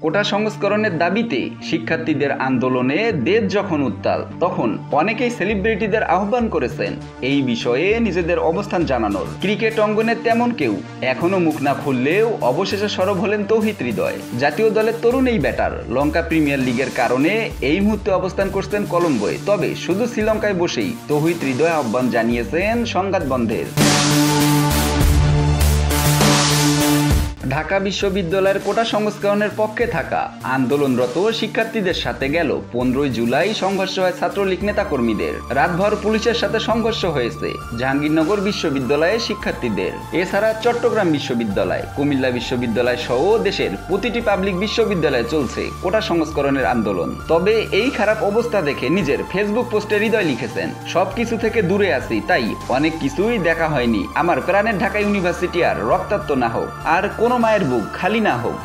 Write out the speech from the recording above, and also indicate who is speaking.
Speaker 1: কোটা সংস্করণের দাবিতে শিক্ষার্থীদের আন্দোলনে দেশ যখন উত্তাল, তখন অনেকেই সেলিব্রিটিদের আহ্বান করেছেন এই বিষয়ে নিজেদের অবস্থান জানানোর। ক্রিকেট অঙ্গনে তেমন কেউ এখনো মুখ না খুললেও অবশেষে সরব হলেন তৌহিদ হৃদয়। জাতীয় দলের তরুণ এই ব্যাটার লঙ্কা প্রিমিয়ার লিগের কারণে এই মুহূর্তে অবস্থান করছেন কলম্বোয়। তবে শুধু শ্রীলঙ্কায় বসেই তৌহিদ হৃদয় আহ্বান জানিয়েছেন সংঘাত বন্ধের। ঢাকা বিশ্ববিদ্যালয়ের কোটা সংস্করণের পক্ষে থাকা আন্দোলনরত শিক্ষার্থীদের সাথে গেল 15 জুলাই সংঘর্ষ হয় ছাত্রলীগ নেতাকর্মীদের। রাতভর পুলিশের সাথে সংঘর্ষ হয়েছে জাহাঙ্গীরনগর বিশ্ববিদ্যালয়ের শিক্ষার্থীদের। এছাড়া চট্টগ্রাম বিশ্ববিদ্যালয়, কুমিল্লা বিশ্ববিদ্যালয় সহ দেশের প্রতিটি পাবলিক বিশ্ববিদ্যালয়ে চলছে কোটা সংস্করণের আন্দোলন। তবে এই খারাপ অবস্থা দেখে নিজের ফেসবুক পোস্টে হৃদয় লিখেছেন, সবকিছু থেকে দূরে আছি, তাই অনেক কিছুই দেখা হয়নি। আমার প্রাণের ঢাকা ইউনিভার্সিটি আর রক্তাক্ত না হোক, আর কোনো মায়ের বুক খালি না হোক।